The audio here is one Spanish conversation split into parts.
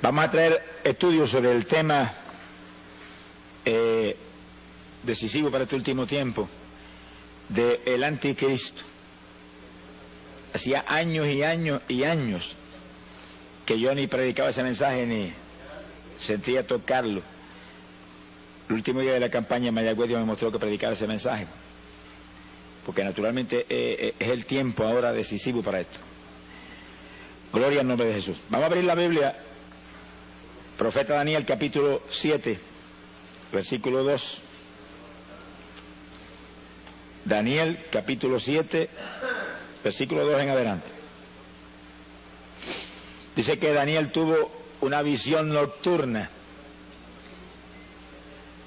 Vamos a traer estudios sobre el tema decisivo para este último tiempo del anticristo. Hacía años y años y años que yo ni predicaba ese mensaje ni sentía tocarlo. El último día de la campaña en Mayagüez Dios me mostró que predicara ese mensaje, porque naturalmente es el tiempo ahora decisivo para esto. Gloria al nombre de Jesús. Vamos a abrir la Biblia, profeta Daniel, capítulo 7, versículo 2. Daniel, capítulo 7, versículo 2 en adelante. Dice que Daniel tuvo una visión nocturna,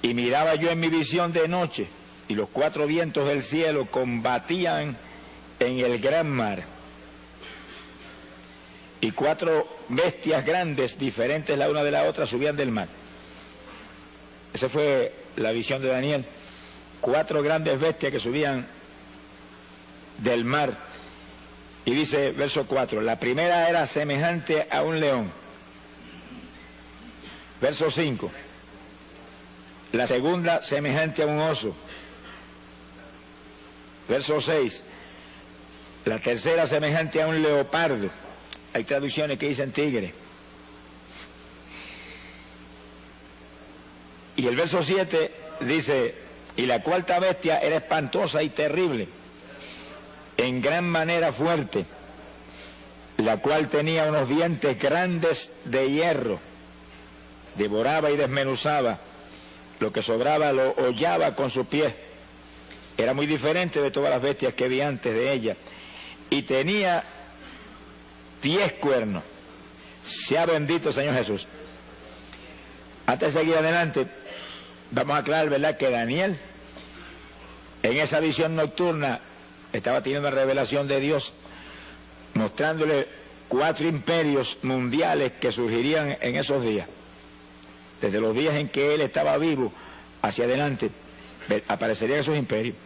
y miraba yo en mi visión de noche, y los cuatro vientos del cielo combatían en el gran mar, y cuatro bestias grandes, diferentes la una de la otra, subían del mar. Esa fue la visión de Daniel. Cuatro grandes bestias que subían del mar. Y dice, verso 4, la primera era semejante a un león. Verso 5, la segunda semejante a un oso. Verso 6, la tercera semejante a un leopardo. Hay traducciones que dicen tigre. Y el verso 7 dice, y la cuarta bestia era espantosa y terrible, en gran manera fuerte, la cual tenía unos dientes grandes de hierro, devoraba y desmenuzaba, lo que sobraba lo hollaba con sus pies. Era muy diferente de todas las bestias que vi antes de ella, y tenía 10 cuernos. Sea bendito Señor Jesús. Antes de seguir adelante, vamos a aclarar, ¿verdad?, que Daniel, en esa visión nocturna, estaba teniendo una revelación de Dios, mostrándole 4 imperios mundiales que surgirían en esos días. Desde los días en que él estaba vivo hacia adelante, aparecerían esos imperios.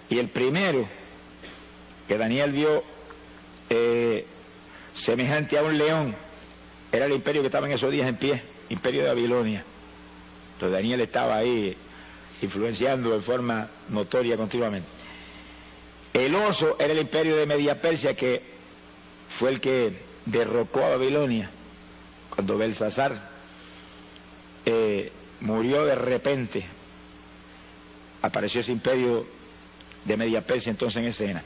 Y el primero que Daniel vio semejante a un león era el imperio que estaba en esos días en pie, imperio de Babilonia. Entonces Daniel estaba ahí influenciando de forma notoria continuamente. El oso era el imperio de Media Persia, que fue el que derrocó a Babilonia cuando Belsasar murió de repente. Apareció ese imperio de Media Persia entonces en escena.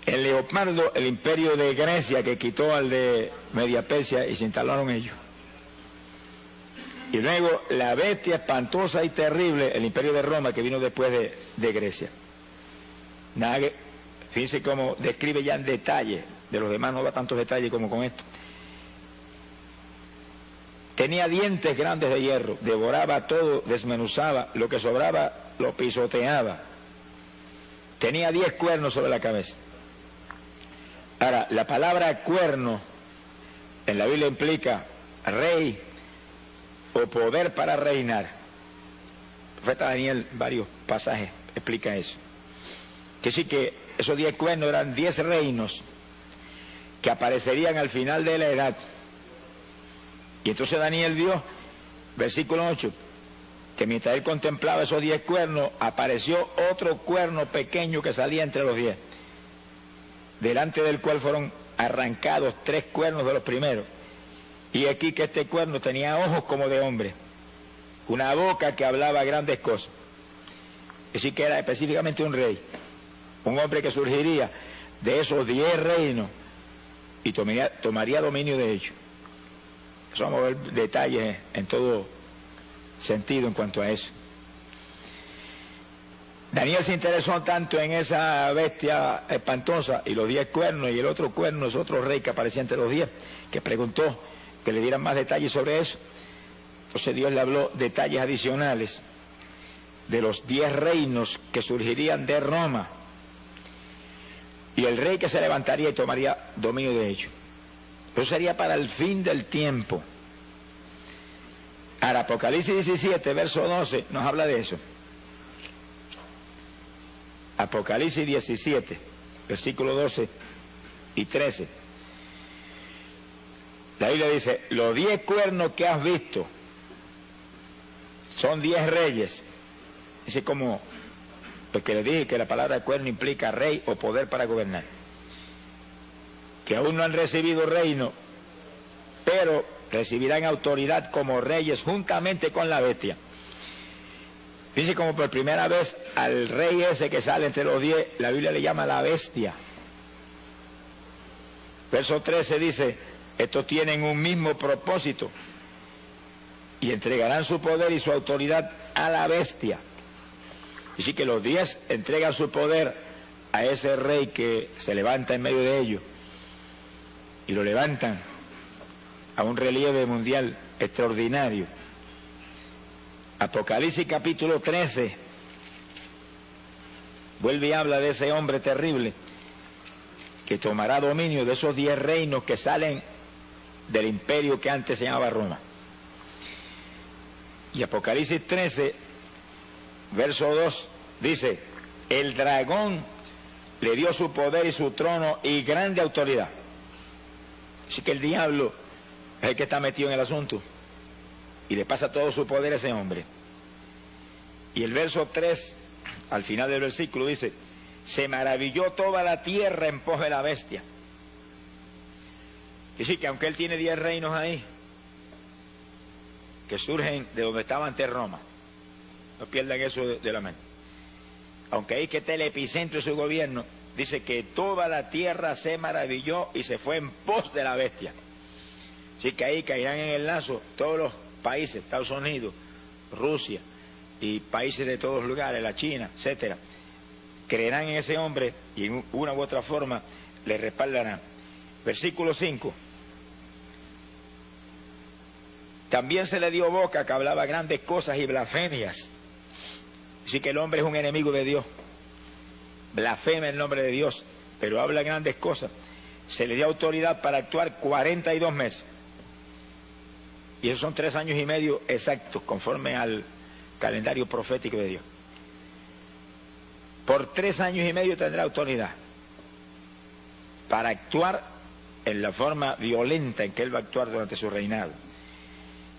El leopardo, el imperio de Grecia, que quitó al de Media Persia y se instalaron ellos. Y luego la bestia espantosa y terrible, el imperio de Roma, que vino después de Grecia. Nada que, fíjense cómo describe ya en detalle, de los demás no da tantos detalles como con esto. Tenía dientes grandes de hierro, devoraba todo, desmenuzaba, lo que sobraba lo pisoteaba. Tenía 10 cuernos sobre la cabeza. Ahora, la palabra cuerno en la Biblia implica rey o poder para reinar. El profeta Daniel, varios pasajes explica eso. Que sí, que esos 10 cuernos eran 10 reinos que aparecerían al final de la edad. Y entonces Daniel vio, versículo 8, que mientras él contemplaba esos 10 cuernos, apareció otro cuerno pequeño que salía entre los 10, delante del cual fueron arrancados 3 cuernos de los primeros. Y aquí que este cuerno tenía ojos como de hombre, una boca que hablaba grandes cosas. Es decir, que era específicamente un rey, un hombre que surgiría de esos 10 reinos y tomaría dominio de ellos. Eso vamos a ver detalles en todo sentido en cuanto a eso. Daniel se interesó tanto en esa bestia espantosa y los 10 cuernos, y el otro cuerno es otro rey que aparecía entre los 10, que preguntó que le dieran más detalles sobre eso. Entonces Dios le habló detalles adicionales de los 10 reinos que surgirían de Roma, y el rey que se levantaría y tomaría dominio de ellos. Eso sería para el fin del tiempo. Ahora, Apocalipsis 17, verso 12, nos habla de eso. Apocalipsis 17, versículo 12 y 13. La Biblia dice, los 10 cuernos que has visto son 10 reyes. Dice como lo que le dije, que la palabra cuerno implica rey o poder para gobernar. Que aún no han recibido reino, pero recibirán autoridad como reyes juntamente con la bestia. Dice como por primera vez al rey ese que sale entre los 10, la Biblia le llama la bestia. Verso 13 dice, estos tienen un mismo propósito y entregarán su poder y su autoridad a la bestia. Así que los 10 entregan su poder a ese rey que se levanta en medio de ellos y lo levantan a un relieve mundial extraordinario. Apocalipsis capítulo 13 vuelve y habla de ese hombre terrible que tomará dominio de esos 10 reinos que salen del imperio que antes se llamaba Roma. Y Apocalipsis 13, verso 2, dice, el dragón le dio su poder y su trono y grande autoridad. Así que el diablo es el que está metido en el asunto y le pasa todo su poder a ese hombre. Y el verso 3, al final del versículo, dice, se maravilló toda la tierra en pos de la bestia. Y sí, que aunque él tiene 10 reinos ahí, que surgen de donde estaba antes Roma, no pierdan eso de la mente. Aunque ahí que está el epicentro de su gobierno, dice que toda la tierra se maravilló y se fue en pos de la bestia. Así que ahí caerán en el lazo todos los países, Estados Unidos, Rusia y países de todos los lugares, la China, etcétera. Creerán en ese hombre y en una u otra forma le respaldarán. Versículo 5. También se le dio boca que hablaba grandes cosas y blasfemias. Así que el hombre es un enemigo de Dios. Blasfema el nombre de Dios, pero habla grandes cosas. Se le dio autoridad para actuar 42 meses. Y esos son 3 años y medio exactos, conforme al calendario profético de Dios. Por 3 años y medio tendrá autoridad para actuar en la forma violenta en que él va a actuar durante su reinado.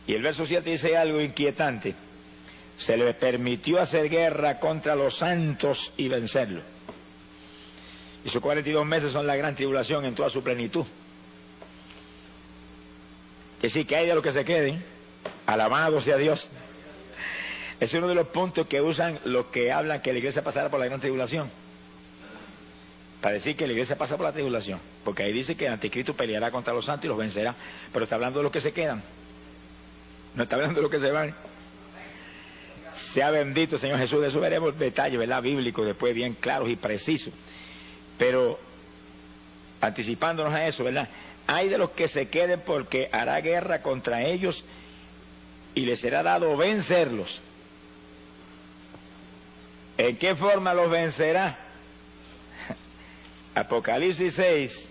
Y el verso 7 dice algo inquietante. Se le permitió hacer guerra contra los santos y vencerlos. Y sus 42 meses son la gran tribulación en toda su plenitud. Que sí, que hay de los que se queden, alabado sea Dios. Es uno de los puntos que usan los que hablan que la iglesia pasará por la gran tribulación. Para decir que la iglesia pasa por la tribulación. Porque ahí dice que el anticristo peleará contra los santos y los vencerá. Pero está hablando de los que se quedan. No está hablando de los que se van. Sea bendito Señor Jesús. De eso veremos detalles, ¿verdad? Bíblicos después bien claros y precisos. Pero anticipándonos a eso, ¿verdad? Hay de los que se queden porque hará guerra contra ellos y les será dado vencerlos. ¿En qué forma los vencerá? Apocalipsis 6,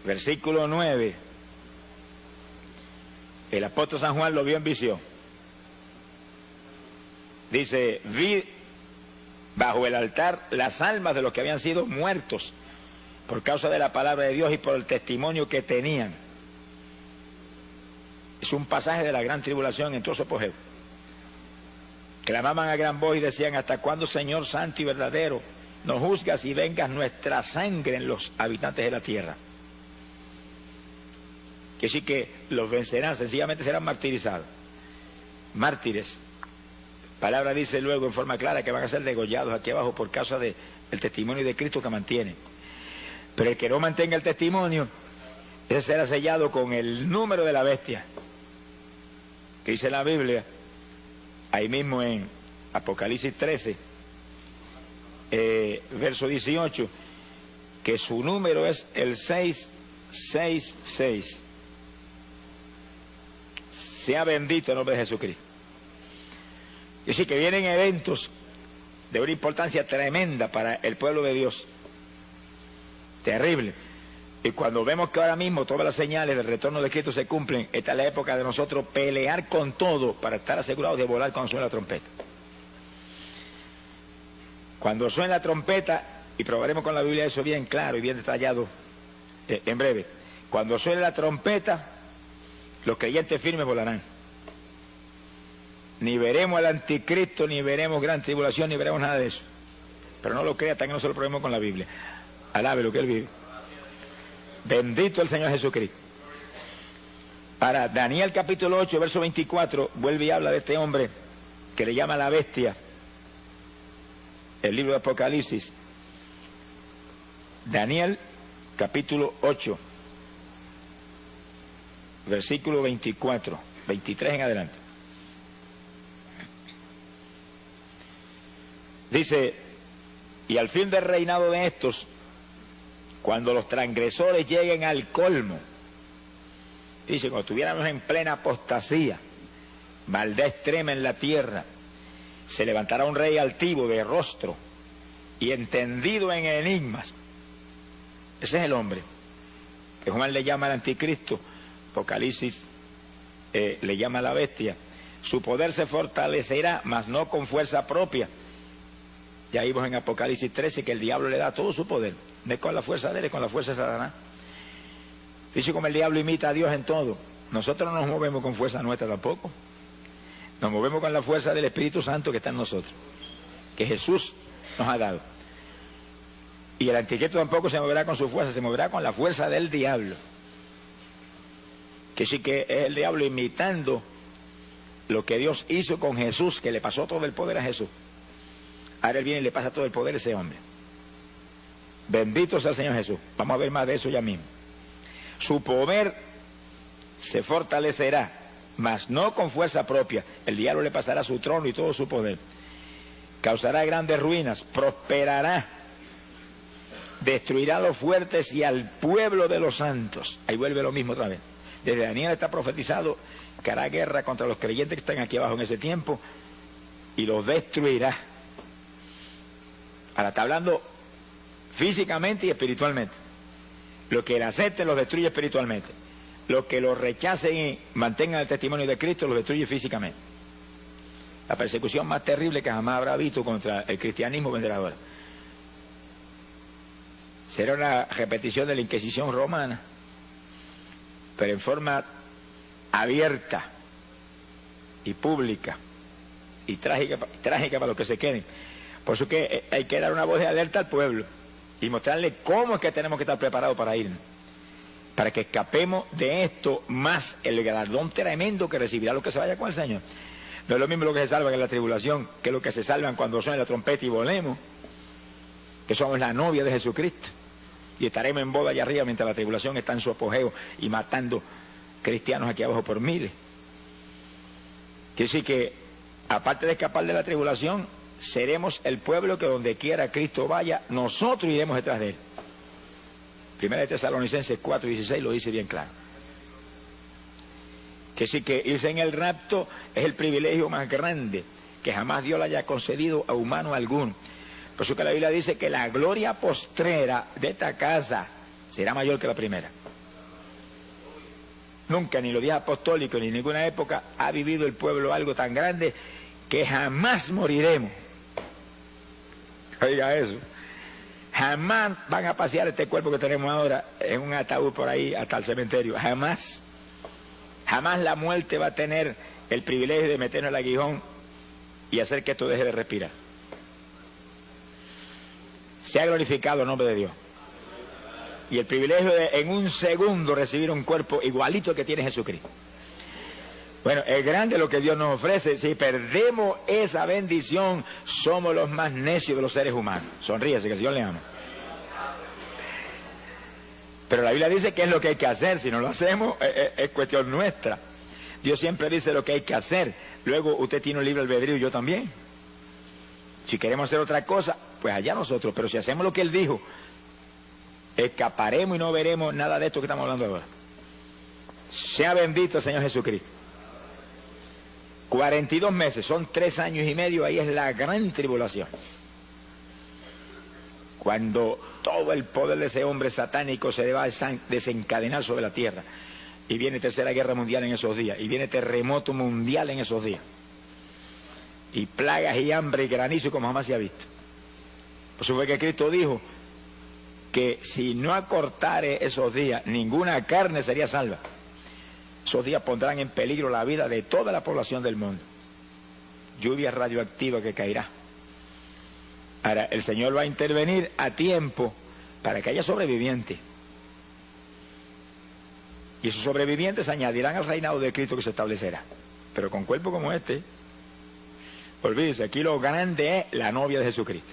versículo 9. El apóstol San Juan lo vio en visión. Dice, vi bajo el altar las almas de los que habían sido muertos por causa de la palabra de Dios y por el testimonio que tenían. Es un pasaje de la gran tribulación en todo su apogeo. Clamaban a gran voz y decían, ¿hasta cuándo, Señor santo y verdadero, nos juzgas y vengas nuestra sangre en los habitantes de la tierra? Que sí que los vencerán, sencillamente serán martirizados. Mártires. Palabra dice luego en forma clara que van a ser degollados aquí abajo por causa del testimonio de Cristo que mantienen. Pero el que no mantenga el testimonio, ese será sellado con el número de la bestia. Que dice la Biblia, ahí mismo en Apocalipsis 13, verso 18, que su número es el 666. Sea bendito el nombre de Jesucristo. Es decir, que vienen eventos de una importancia tremenda para el pueblo de Dios. Terrible. Y cuando vemos que ahora mismo todas las señales del retorno de Cristo se cumplen, esta es la época de nosotros pelear con todo para estar asegurados de volar cuando suene la trompeta. Cuando suene la trompeta, y probaremos con la Biblia eso bien claro y bien detallado en breve, Cuando suene la trompeta, los creyentes firmes volarán. Ni veremos al anticristo, ni veremos gran tribulación, ni veremos nada de eso. Pero no lo crea hasta que no se lo probemos con la Biblia. Alabe lo que él vive. Bendito el Señor Jesucristo. Para Daniel capítulo 8, verso 24, vuelve y habla de este hombre que le llama la bestia. El libro de Apocalipsis. Daniel capítulo 8, versículo 24, 23 en adelante. Dice, y al fin del reinado de estos, cuando los transgresores lleguen al colmo, dice, cuando estuviéramos en plena apostasía, maldad extrema en la tierra, se levantará un rey altivo de rostro y entendido en enigmas. Ese es el hombre que Juan le llama el anticristo, Apocalipsis le llama la bestia. Su poder se fortalecerá, mas no con fuerza propia. Ya vimos en Apocalipsis 13 que el diablo le da todo su poder. No es con la fuerza de él, es con la fuerza de Satanás. Dice como el diablo imita a Dios en todo. Nosotros no nos movemos con fuerza nuestra tampoco. Nos movemos con la fuerza del Espíritu Santo que está en nosotros, que Jesús nos ha dado. Y el anticristo tampoco se moverá con su fuerza, se moverá con la fuerza del diablo. Que sí que es el diablo imitando lo que Dios hizo con Jesús, que le pasó todo el poder a Jesús. Ahora él viene y le pasa todo el poder a ese hombre. Bendito sea el Señor Jesús. Vamos a ver más de eso ya mismo. Su poder se fortalecerá, mas no con fuerza propia. El diablo le pasará su trono y todo su poder. Causará grandes ruinas, prosperará, destruirá a los fuertes y al pueblo de los santos. Ahí vuelve lo mismo otra vez. Desde Daniel está profetizado que hará guerra contra los creyentes que están aquí abajo en ese tiempo y los destruirá. Ahora está hablando físicamente y espiritualmente. Los que le acepten los destruye espiritualmente. Los que lo rechacen y mantengan el testimonio de Cristo los destruye físicamente. La persecución más terrible que jamás habrá visto contra el cristianismo vendrá ahora. Será una repetición de la Inquisición romana, pero en forma abierta y pública y trágica para los que se queden. Por eso que hay que dar una voz de alerta al pueblo y mostrarle cómo es que tenemos que estar preparados para irnos, para que escapemos de esto, más el galardón tremendo que recibirá los que se vayan con el Señor. No es lo mismo lo que se salvan en la tribulación que lo que se salvan cuando suene la trompeta y volemos, que somos la novia de Jesucristo y estaremos en boda allá arriba mientras la tribulación está en su apogeo y matando cristianos aquí abajo por miles. Quiere decir que aparte de escapar de la tribulación, seremos el pueblo que donde quiera Cristo vaya, nosotros iremos detrás de él. Primera de Tesalonicenses 4:16 lo dice bien claro. Que sí que irse en el rapto es el privilegio más grande que jamás Dios le haya concedido a humano alguno. Por eso que la Biblia dice que la gloria postrera de esta casa será mayor que la primera. Nunca, ni los días apostólicos, ni en ninguna época, ha vivido el pueblo algo tan grande que jamás moriremos. Oiga eso. Jamás van a pasear este cuerpo que tenemos ahora en un ataúd por ahí hasta el cementerio. Jamás. Jamás la muerte va a tener el privilegio de meternos el aguijón y hacer que esto deje de respirar. Se ha glorificado el nombre de Dios. Y el privilegio de en un segundo recibir un cuerpo igualito al que tiene Jesucristo. Bueno, es grande lo que Dios nos ofrece. Si perdemos esa bendición, somos los más necios de los seres humanos. Sonríese, que el Señor le ama. Pero la Biblia dice que es lo que hay que hacer. Si no lo hacemos, es cuestión nuestra. Dios siempre dice lo que hay que hacer. Luego usted tiene un libre albedrío y yo también. Si queremos hacer otra cosa, pues allá nosotros. Pero si hacemos lo que Él dijo, escaparemos y no veremos nada de esto que estamos hablando ahora. Sea bendito el Señor Jesucristo. 42 meses, son 3 años y medio, ahí es la gran tribulación. Cuando todo el poder de ese hombre satánico se va a desencadenar sobre la tierra. Y viene tercera guerra mundial en esos días. Y viene terremoto mundial en esos días. Y plagas y hambre y granizo como jamás se ha visto. Por eso fue que Cristo dijo que si no acortare esos días, ninguna carne sería salva. Esos días pondrán en peligro la vida de toda la población del mundo. Lluvia radioactiva que caerá. Ahora, el Señor va a intervenir a tiempo para que haya sobrevivientes. Y esos sobrevivientes se añadirán al reinado de Cristo que se establecerá. Pero con cuerpo como este. Olvídese, aquí lo grande es la novia de Jesucristo.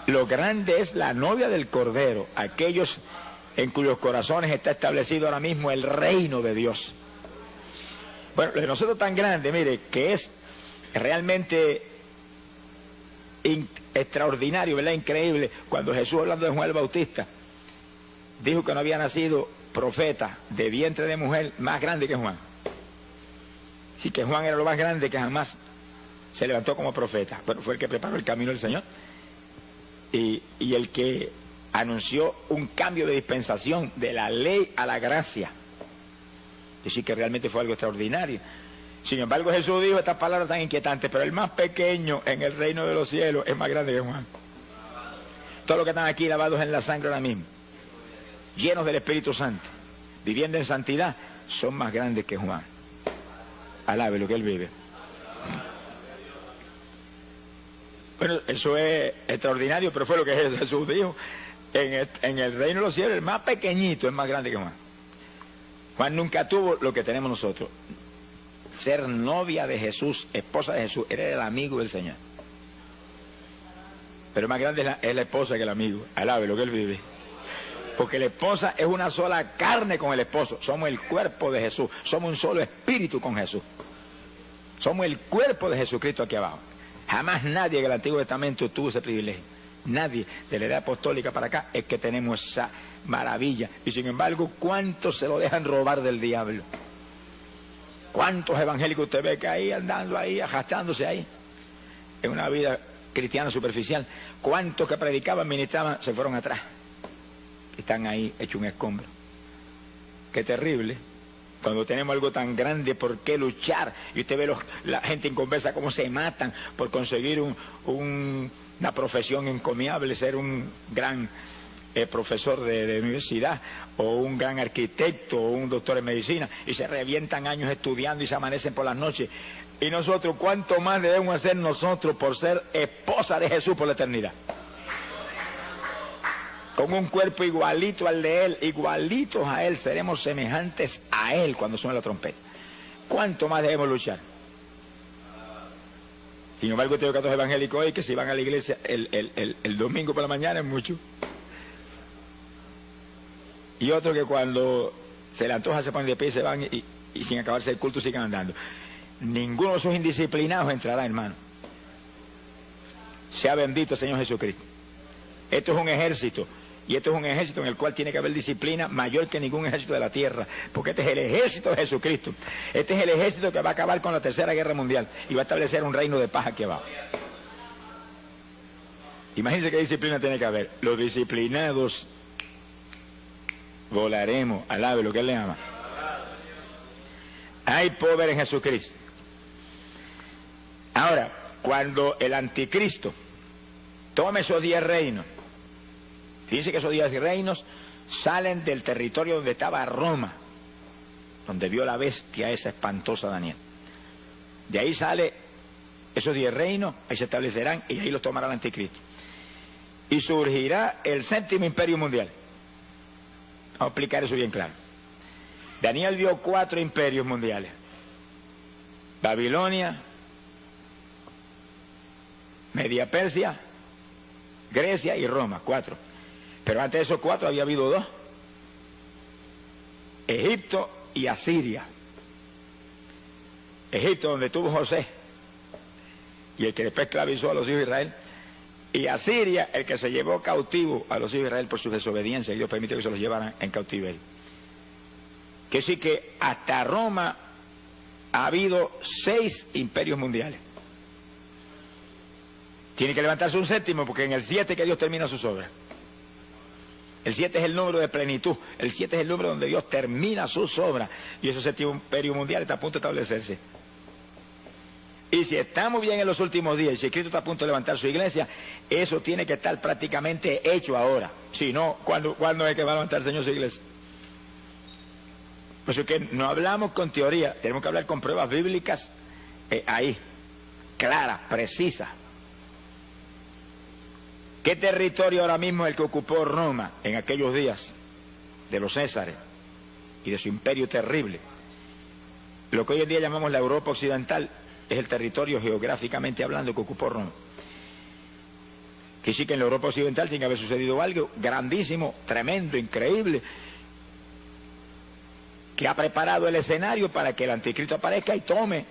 Lo grande es la novia del Cordero, aquellos en cuyos corazones está establecido ahora mismo el reino de Dios. Bueno, lo de nosotros tan grande, mire, que es realmente extraordinario, ¿verdad? Increíble. Cuando Jesús, hablando de Juan el Bautista, dijo que no había nacido profeta de vientre de mujer más grande que Juan. Sí, que Juan era lo más grande que jamás se levantó como profeta. Bueno, fue el que preparó el camino del Señor y el que anunció un cambio de dispensación de la ley a la gracia. Y sí que realmente fue algo extraordinario. Sin embargo, Jesús dijo estas palabras tan inquietantes: pero el más pequeño en el reino de los cielos es más grande que Juan. Todos los que están aquí lavados en la sangre ahora mismo, llenos del Espíritu Santo, viviendo en santidad, son más grandes que Juan. Alabe lo que él vive. Bueno, eso es extraordinario, pero fue lo que Jesús dijo. En el reino de los cielos, el más pequeñito es más grande que Juan. Juan nunca tuvo lo que tenemos nosotros. Ser novia de Jesús, esposa de Jesús, era el amigo del Señor. Pero más grande es la esposa que el amigo. Alabe lo que él vive. Porque la esposa es una sola carne con el esposo. Somos el cuerpo de Jesús. Somos un solo espíritu con Jesús. Somos el cuerpo de Jesucristo aquí abajo. Jamás nadie en el Antiguo Testamento tuvo ese privilegio. Nadie de la edad apostólica para acá es que tenemos esa maravilla. Y sin embargo, ¿cuántos se lo dejan robar del diablo? ¿Cuántos evangélicos usted ve que ahí andando ahí, arrastrándose ahí? En una vida cristiana superficial. ¿Cuántos que predicaban, ministraban, se fueron atrás? Están ahí hechos un escombro. Qué terrible. Cuando tenemos algo tan grande, ¿por qué luchar? Y usted ve la gente inconversa cómo se matan por conseguir una profesión encomiable, ser un gran profesor de universidad, o un gran arquitecto, o un doctor en medicina, y se revientan años estudiando y se amanecen por las noches. Y nosotros, ¿cuánto más debemos hacer nosotros por ser esposa de Jesús por la eternidad? Con un cuerpo igualito al de Él, igualitos a Él, seremos semejantes a Él cuando suene la trompeta. ¿Cuánto más debemos luchar? Sin embargo, tengo casos evangélicos hoy que si van a la iglesia el domingo por la mañana es mucho. Y otros que cuando se le antoja se ponen de pie y se van y sin acabarse el culto siguen andando. Ninguno de esos indisciplinados entrará, hermano. Sea bendito el Señor Jesucristo. Esto es un ejército. Y esto es un ejército en el cual tiene que haber disciplina mayor que ningún ejército de la tierra. Porque este es el ejército de Jesucristo. Este es el ejército que va a acabar con la Tercera Guerra Mundial. Y va a establecer un reino de paz aquí abajo. Imagínense qué disciplina tiene que haber. Los disciplinados volaremos. Alabe lo que Él le ama. Hay poder en Jesucristo. Ahora, cuando el anticristo tome esos 10 reinos, fíjense que esos 10 reinos salen del territorio donde estaba Roma, donde vio la bestia esa espantosa Daniel. De ahí sale esos 10 reinos, ahí se establecerán y ahí los tomará el anticristo. Y surgirá el 7º imperio mundial. Vamos a explicar eso bien claro. Daniel vio 4 imperios mundiales: Babilonia, Media Persia, Grecia y Roma. 4. Pero antes de esos 4 había habido 2: Egipto y Asiria. Egipto, donde tuvo José, y el que después esclavizó a los hijos de Israel, y Asiria, el que se llevó cautivo a los hijos de Israel por su desobediencia, y Dios permitió que se los llevaran en cautiverio. Que sí que hasta Roma ha habido 6 imperios mundiales. Tiene que levantarse un 7º, porque en el 7 que Dios termina sus obras. El 7 es el número de plenitud. El 7 es el número donde Dios termina sus obras. Y ese 7º imperio mundial está a punto de establecerse. Y si estamos bien en los últimos días, y si Cristo está a punto de levantar su iglesia, eso tiene que estar prácticamente hecho ahora. Si no, ¿cuándo es que va a levantar el Señor su iglesia? Por eso que no hablamos con teoría, tenemos que hablar con pruebas bíblicas ahí, claras, precisas. ¿Qué territorio ahora mismo es el que ocupó Roma en aquellos días de los Césares y de su imperio terrible? Lo que hoy en día llamamos la Europa occidental es el territorio geográficamente hablando que ocupó Roma. Que sí que en la Europa occidental tiene que haber sucedido algo grandísimo, tremendo, increíble, que ha preparado el escenario para que el anticristo aparezca y tome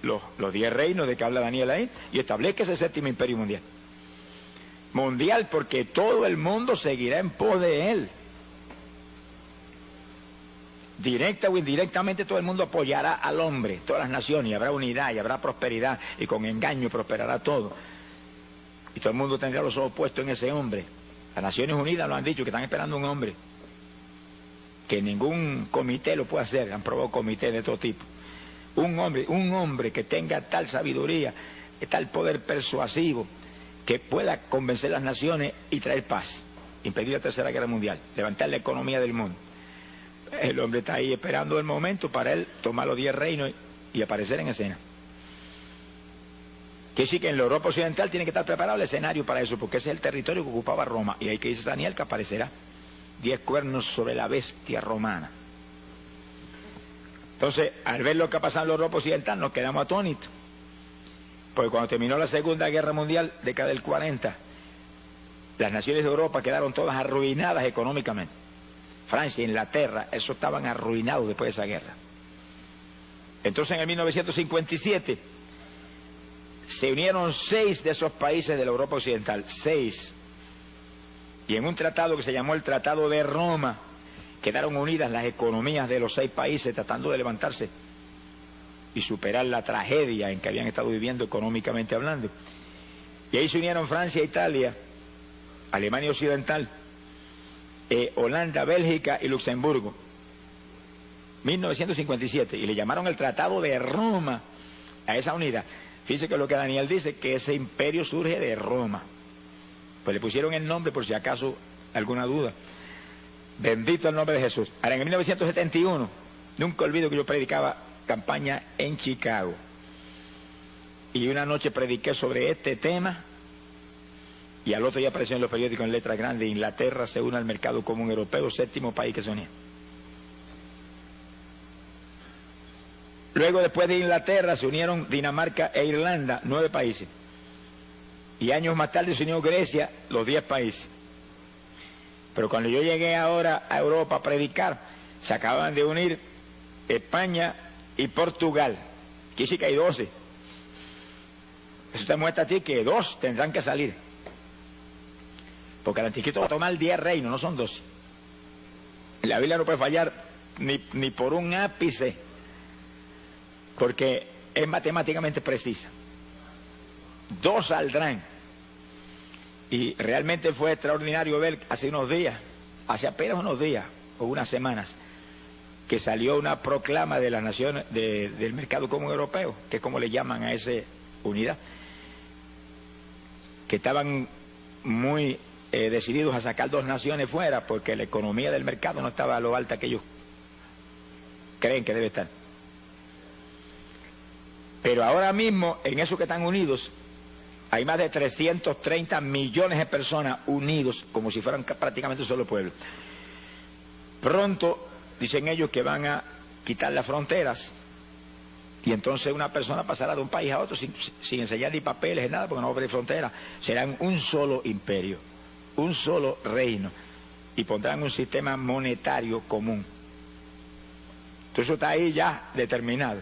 los 10 reinos de que habla Daniel ahí y establezca ese séptimo imperio mundial. Mundial, porque todo el mundo seguirá en pos de él. Directa o indirectamente todo el mundo apoyará al hombre, todas las naciones, y habrá unidad y habrá prosperidad, y con engaño prosperará todo. Y todo el mundo tendrá los ojos puestos en ese hombre. Las Naciones Unidas lo han dicho, que están esperando un hombre, que ningún comité lo puede hacer, han probado comités de todo tipo. Un hombre que tenga tal sabiduría, tal poder persuasivo, que pueda convencer a las naciones y traer paz, impedir la Tercera Guerra Mundial, levantar la economía del mundo. El hombre está ahí esperando el momento para él tomar los 10 reinos y aparecer en escena. Que sí que en la Europa occidental tiene que estar preparado el escenario para eso, porque ese es el territorio que ocupaba Roma. Y ahí que dice Daniel que aparecerá 10 cuernos sobre la bestia romana. Entonces, al ver lo que ha pasado en la Europa occidental, nos quedamos atónitos. Porque cuando terminó la Segunda Guerra Mundial, década del 40, las naciones de Europa quedaron todas arruinadas económicamente. Francia, Inglaterra, eso estaban arruinados después de esa guerra. Entonces en el 1957 se unieron 6 de esos países de la Europa occidental, 6. Y en un tratado que se llamó el Tratado de Roma, quedaron unidas las economías de los 6 países tratando de levantarse y superar la tragedia en que habían estado viviendo económicamente hablando. Y ahí se unieron Francia, Italia, Alemania Occidental, Holanda, Bélgica y Luxemburgo. 1957, y le llamaron el Tratado de Roma a esa unidad. Fíjense que lo que Daniel dice, que ese imperio surge de Roma. Pues le pusieron el nombre por si acaso alguna duda. Bendito el nombre de Jesús. Ahora, en 1971, nunca olvido que yo predicaba campaña en Chicago. Y una noche prediqué sobre este tema, y al otro día apareció en los periódicos en letras grandes: Inglaterra se une al mercado común europeo, 7º país que se unía. Luego, después de Inglaterra, se unieron Dinamarca e Irlanda, 9 países. Y años más tarde se unió Grecia, los 10 países. Pero cuando yo llegué ahora a Europa a predicar, se acaban de unir España y Portugal. Aquí sí que hay 12. Eso te muestra a ti que 2 tendrán que salir. Porque el anticristo va a tomar 10 reinos, no son 12. La Biblia no puede fallar ni por un ápice, porque es matemáticamente precisa. 2 saldrán. Y realmente fue extraordinario ver hace apenas unos días o unas semanas, que salió una proclama de las naciones del mercado común europeo, que es como le llaman a esa unidad, que estaban muy decididos a sacar 2 naciones fuera, porque la economía del mercado no estaba a lo alta que ellos creen que debe estar. Pero ahora mismo, en eso que están unidos, hay más de 330 millones de personas unidos, como si fueran prácticamente un solo pueblo. Pronto, dicen ellos, que van a quitar las fronteras, y entonces una persona pasará de un país a otro sin enseñar ni papeles ni nada, porque no va a haber fronteras. Serán un solo imperio, un solo reino, y pondrán un sistema monetario común. Entonces eso está ahí ya determinado.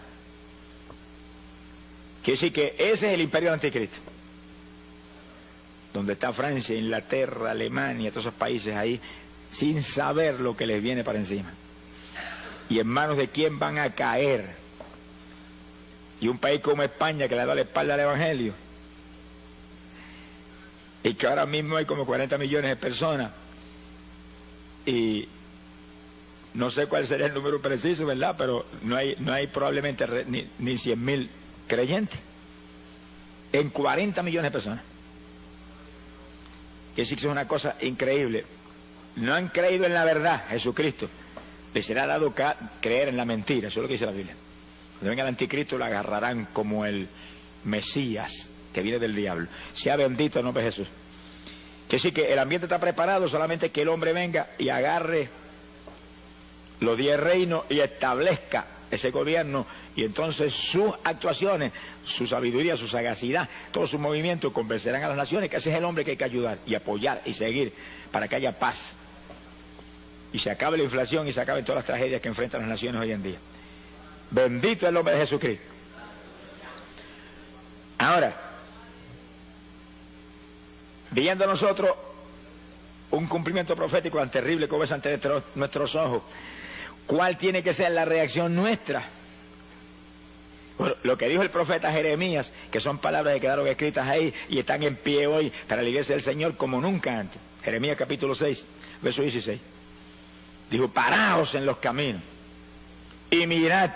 Quiere decir que ese es el imperio del anticristo, donde está Francia, Inglaterra, Alemania, todos esos países ahí, sin saber lo que les viene para encima. ¿Y en manos de quién van a caer? Y un país como España, que le da la espalda al Evangelio, y que ahora mismo hay como 40 millones de personas, y no sé cuál sería el número preciso, ¿verdad? Pero no hay probablemente ni 100.000 creyentes. en 40 millones de personas. Que sí que es una cosa increíble. No han creído en la verdad, Jesucristo. Les será dado creer en la mentira, eso es lo que dice la Biblia. Cuando venga el anticristo lo agarrarán como el Mesías que viene del diablo. Sea bendito el nombre de Jesús. Que sí que el ambiente está preparado, solamente que el hombre venga y agarre los 10 reinos y establezca ese gobierno, y entonces sus actuaciones, su sabiduría, su sagacidad, todos sus movimientos convencerán a las naciones que ese es el hombre que hay que ayudar y apoyar y seguir para que haya paz y se acabe la inflación y se acaben todas las tragedias que enfrentan las naciones hoy en día. Bendito es el nombre de Jesucristo. Ahora, viendo nosotros un cumplimiento profético tan terrible como es ante nuestros ojos, ¿cuál tiene que ser la reacción nuestra? Bueno, lo que dijo el profeta Jeremías, que son palabras que quedaron escritas ahí y están en pie hoy para la iglesia del Señor como nunca antes. Jeremías capítulo 6, verso 16. Dijo, paraos en los caminos y mirad.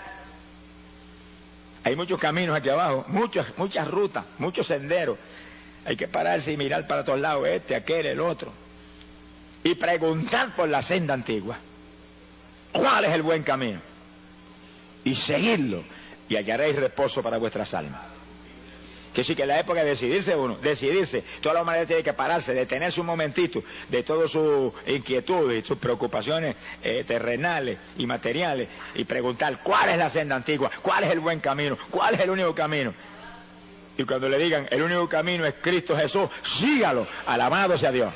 Hay muchos caminos aquí abajo, muchas rutas, muchos senderos. Hay que pararse y mirar para todos lados, aquel, el otro. Y preguntad por la senda antigua. ¿Cuál es el buen camino? Y seguidlo, y hallaréis reposo para vuestras almas. Que sí que en la época de decidirse, toda la humanidad tiene que pararse, detenerse un momentito de todas sus inquietudes y sus preocupaciones terrenales y materiales, y preguntar cuál es la senda antigua, cuál es el buen camino, cuál es el único camino. Y cuando le digan el único camino es Cristo Jesús, sígalo, alabado sea Dios.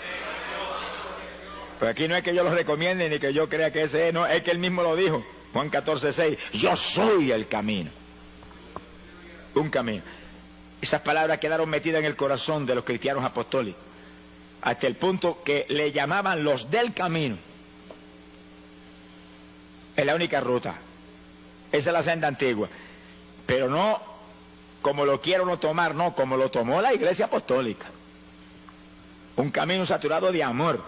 Pues aquí no es que yo lo recomiende ni que yo crea que ese es, no, es que él mismo lo dijo, Juan 14:6, yo soy el camino. Un camino. Esas palabras quedaron metidas en el corazón de los cristianos apostólicos, hasta el punto que le llamaban los del camino. Es la única ruta, esa es la senda antigua, pero no como lo quiero no tomar, no, como lo tomó la iglesia apostólica. Un camino saturado de amor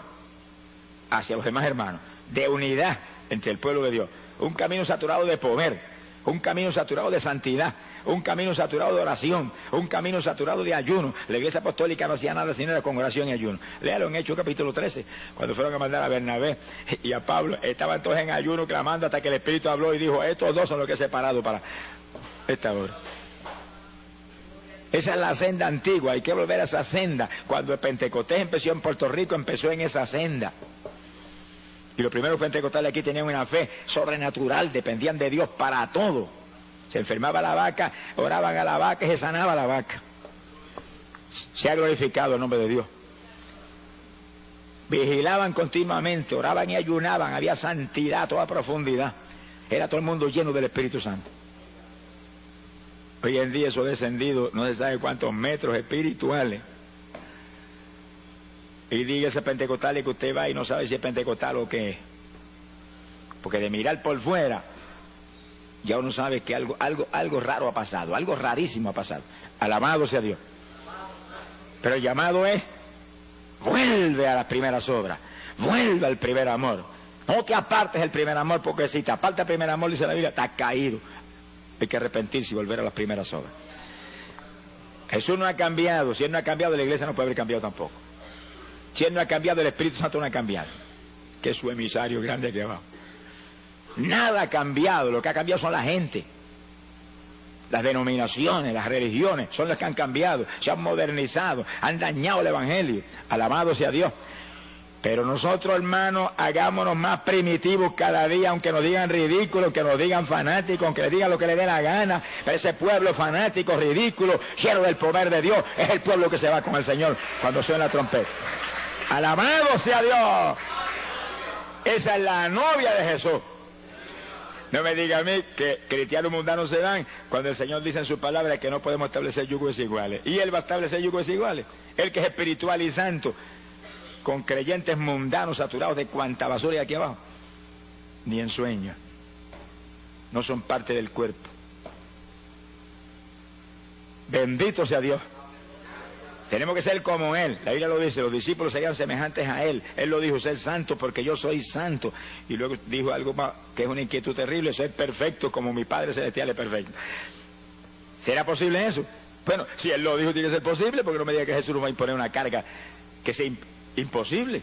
hacia los demás hermanos, de unidad entre el pueblo de Dios, un camino saturado de poder, un camino saturado de santidad, un camino saturado de oración, un camino saturado de ayuno. La iglesia apostólica no hacía nada sino era con oración y ayuno. Léalo en Hechos capítulo 13, cuando fueron a mandar a Bernabé y a Pablo, estaban todos en ayuno clamando hasta que el Espíritu habló y dijo, estos dos son los que he separado para esta hora. Esa es la senda antigua, hay que volver a esa senda. Cuando el Pentecostés empezó en Puerto Rico, empezó en esa senda. Y los primeros pentecostales aquí tenían una fe sobrenatural, dependían de Dios para todo. Se enfermaba la vaca, oraban a la vaca y se sanaba la vaca. Se ha glorificado el nombre de Dios. Vigilaban continuamente, oraban y ayunaban, había santidad a toda profundidad. Era todo el mundo lleno del Espíritu Santo. Hoy en día eso ha descendido no se sabe cuántos metros espirituales. Y diga ese pentecostal que usted va y no sabe si es pentecostal o qué es. Porque de mirar por fuera, ya uno sabe que algo raro ha pasado, algo rarísimo ha pasado. Alabado sea Dios. Pero el llamado es, vuelve a las primeras obras, vuelve al primer amor. No te apartes del primer amor, porque si te apartas del primer amor, dice la Biblia, estás caído. Hay que arrepentirse y volver a las primeras obras. Jesús no ha cambiado. Si Él no ha cambiado, la iglesia no puede haber cambiado tampoco. Si Él no ha cambiado, el Espíritu Santo no ha cambiado, que es su emisario grande aquí abajo. Nada ha cambiado, lo que ha cambiado son la gente. Las denominaciones, las religiones, son las que han cambiado, se han modernizado, han dañado el Evangelio. Alabado sea Dios. Pero nosotros, hermanos, hagámonos más primitivos cada día, aunque nos digan ridículos, aunque nos digan fanáticos, aunque les digan lo que les dé la gana. Pero ese pueblo fanático, ridículo, lleno del poder de Dios, es el pueblo que se va con el Señor cuando suena la trompeta. ¡Alabado sea Dios! Esa es la novia de Jesús. No me diga a mí que cristianos mundanos se dan cuando el Señor dice en su palabra que no podemos establecer yugos desiguales. Y Él va a establecer yugos desiguales. Él que es espiritual y santo, con creyentes mundanos saturados de cuanta basura hay aquí abajo. Ni en sueño. No son parte del cuerpo. Bendito sea Dios. Tenemos que ser como Él. La Biblia lo dice, los discípulos serían semejantes a Él. Él lo dijo, ser santo porque yo soy santo. Y luego dijo algo más, que es una inquietud terrible, ser perfecto como mi Padre Celestial es perfecto. ¿Será posible eso? Bueno, si él lo dijo, tiene que ser posible, porque no me diga que Jesús nos va a imponer una carga que sea imposible.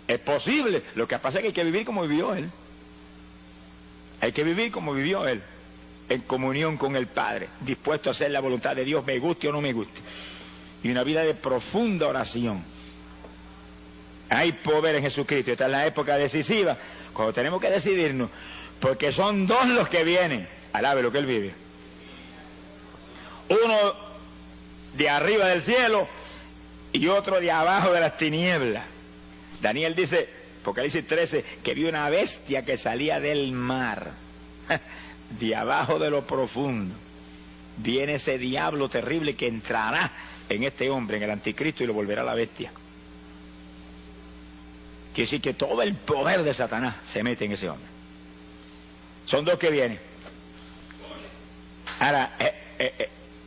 Es posible. Lo que pasa es que hay que vivir como vivió él. Hay que vivir como vivió él, en comunión con el Padre, dispuesto a hacer la voluntad de Dios, me guste o no me guste. Y una vida de profunda oración. Hay poder en Jesucristo. Esta es la época decisiva, cuando tenemos que decidirnos, porque son dos los que vienen. Alabe lo que él vive. Uno de arriba del cielo y otro de abajo de las tinieblas. Daniel dice, Apocalipsis 13, que vio una bestia que salía del mar, de abajo de lo profundo. Viene ese diablo terrible que entrará en este hombre, en el anticristo, y lo volverá a la bestia. Quiere decir que todo el poder de Satanás se mete en ese hombre. Son dos que vienen. Ahora,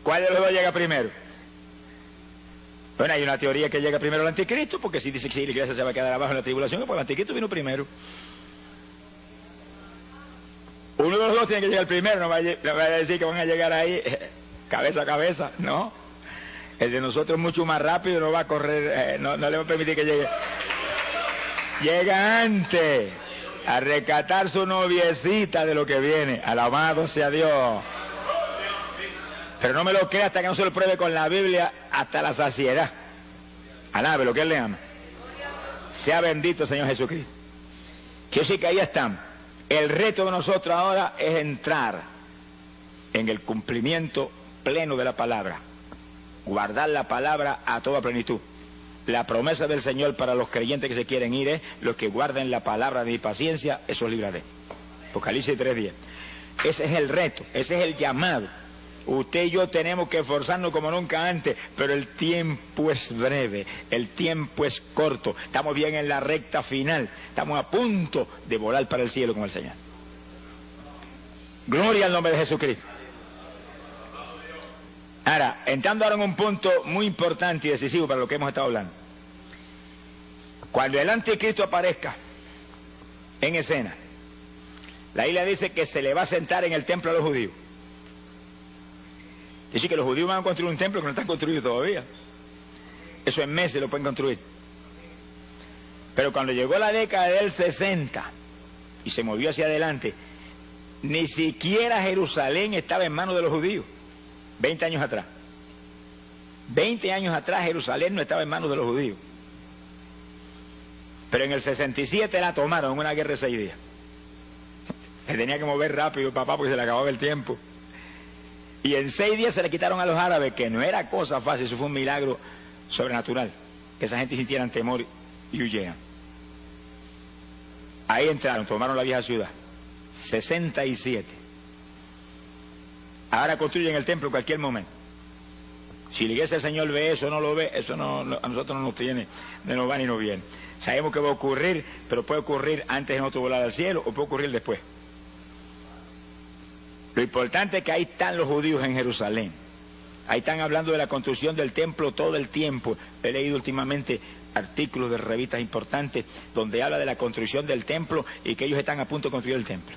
¿cuál de los dos llega primero? Bueno, hay una teoría que llega primero el anticristo, porque si dice que sí, la iglesia se va a quedar abajo en la tribulación, pues el anticristo vino primero. Uno de los dos tiene que llegar primero, no vaya a decir que van a llegar ahí cabeza a cabeza, no. El de nosotros es mucho más rápido, no va a correr, no le va a permitir que llegue. Llega antes a rescatar su noviecita de lo que viene. Alabado sea Dios. Pero no me lo crea hasta que no se lo pruebe con la Biblia hasta la saciedad. Alabe lo que él le ama. Sea bendito Señor Jesucristo. Quiero decir que ahí están. El reto de nosotros ahora es entrar en el cumplimiento pleno de la palabra. Guardar la palabra a toda plenitud. La promesa del Señor para los creyentes que se quieren ir es: los que guarden la palabra de mi paciencia, esos libraré. Apocalipsis 3:10. Ese es el reto, ese es el llamado. Usted y yo tenemos que esforzarnos como nunca antes, pero el tiempo es breve, el tiempo es corto. Estamos bien en la recta final, estamos a punto de volar para el cielo con el Señor. Gloria al nombre de Jesucristo. Ahora, entrando ahora en un punto muy importante y decisivo para lo que hemos estado hablando. Cuando el anticristo aparezca en escena, la Biblia dice que se le va a sentar en el templo a los judíos. Dice que los judíos van a construir un templo que no está construido todavía. Eso en meses lo pueden construir. Pero cuando llegó la década del 60 y se movió hacia adelante, ni siquiera Jerusalén estaba en manos de los judíos. 20 años atrás. 20 años atrás Jerusalén no estaba en manos de los judíos. Pero en el 67 la tomaron en una guerra de 6 días. Se tenía que mover rápido papá porque se le acababa el tiempo. Y en 6 días se le quitaron a los árabes, que no era cosa fácil, eso fue un milagro sobrenatural, que esa gente sintieran temor y huyeran. Ahí entraron, tomaron la vieja ciudad. 67. Ahora construyen el templo en cualquier momento. Si la iglesia del Señor ve eso o no lo ve, eso no, a nosotros no nos tiene, no nos va ni nos viene. Sabemos que va a ocurrir, pero puede ocurrir antes de nosotros volar al cielo o puede ocurrir después. Lo importante es que ahí están los judíos en Jerusalén. Ahí están hablando de la construcción del templo todo el tiempo. He leído últimamente artículos de revistas importantes donde habla de la construcción del templo y que ellos están a punto de construir el templo.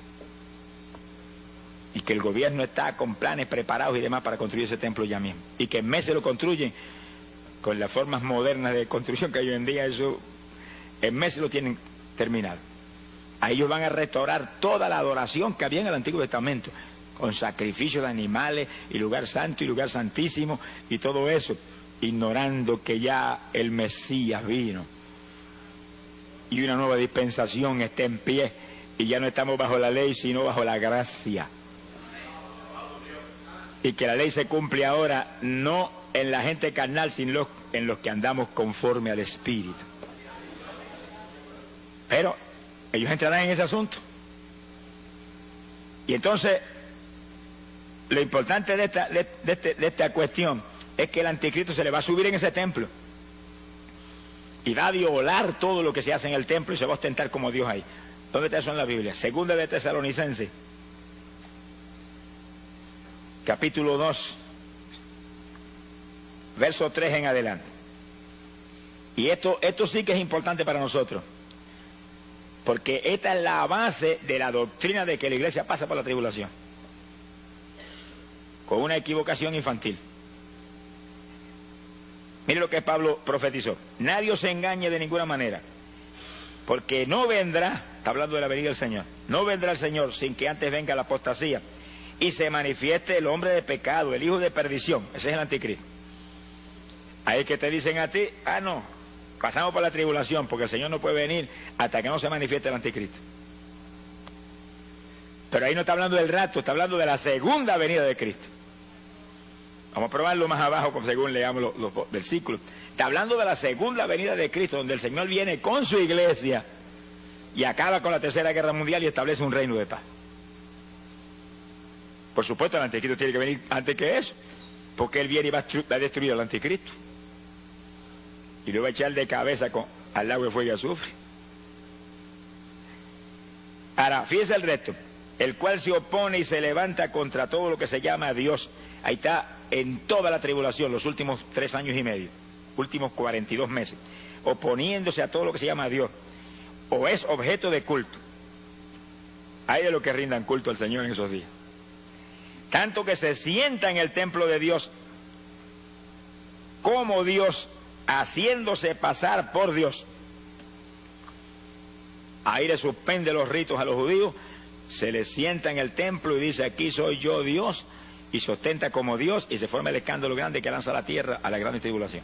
Y que el gobierno está con planes preparados y demás para construir ese templo ya mismo. Y que en meses lo construyen con las formas modernas de construcción que hay hoy en día, eso en meses lo tienen terminado. Ahí ellos van a restaurar toda la adoración que había en el Antiguo Testamento, con sacrificio de animales y lugar santo y lugar santísimo y todo eso, ignorando que ya el Mesías vino y una nueva dispensación está en pie y ya no estamos bajo la ley sino bajo la gracia, y que la ley se cumple ahora no en la gente carnal sino en los que andamos conforme al Espíritu. Pero ellos entrarán en ese asunto. Y entonces lo importante de esta cuestión es que el anticristo se le va a subir en ese templo y va a violar todo lo que se hace en el templo y se va a ostentar como Dios ahí. ¿Dónde está eso en la Biblia? Segunda de Tesalonicenses, capítulo 2, verso 3 en adelante. Y esto sí que es importante para nosotros, porque esta es la base de la doctrina de que la iglesia pasa por la tribulación, con una equivocación infantil. Mire lo que Pablo profetizó. Nadie os engañe de ninguna manera, porque no vendrá, está hablando de la venida del Señor, no vendrá el Señor sin que antes venga la apostasía y se manifieste el hombre de pecado, el hijo de perdición. Ese es el anticristo. Ahí que te dicen a ti, no, pasamos por la tribulación, porque el Señor no puede venir hasta que no se manifieste el anticristo. Pero ahí no está hablando del rapto, está hablando de la segunda venida de Cristo. Vamos a probarlo más abajo según leamos los versículos. Está hablando de la segunda venida de Cristo, donde el Señor viene con su iglesia y acaba con la tercera guerra mundial y establece un reino de paz. Por supuesto, el anticristo tiene que venir antes que eso, porque él viene y va a destruir al anticristo y lo va a echar de cabeza al lago de fuego y azufre. Ahora, fíjese el resto: el cual se opone y se levanta contra todo lo que se llama Dios. Ahí está, en toda la tribulación, los últimos 3 años y medio, últimos 42 meses, oponiéndose a todo lo que se llama Dios, o es objeto de culto. Hay de lo que rindan culto al Señor en esos días. Tanto que se sienta en el templo de Dios como Dios, haciéndose pasar por Dios. Ahí le suspende los ritos a los judíos, se le sienta en el templo y dice: aquí soy yo Dios, y se ostenta como Dios, y se forma el escándalo grande que lanza a la tierra a la gran tribulación.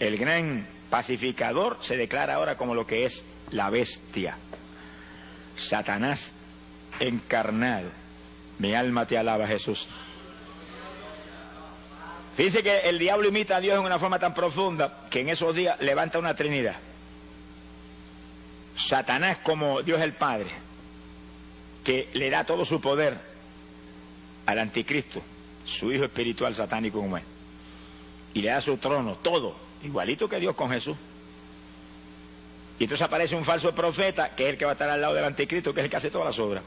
El gran pacificador se declara ahora como lo que es la bestia, Satanás encarnado. Mi alma te alaba, Jesús. Fíjense que el diablo imita a Dios en una forma tan profunda que en esos días levanta una trinidad. Satanás como Dios el Padre, que le da todo su poder al anticristo, su hijo espiritual satánico como es, y le da su trono, todo, igualito que Dios con Jesús. Y entonces aparece un falso profeta, que es el que va a estar al lado del anticristo, que es el que hace todas las obras,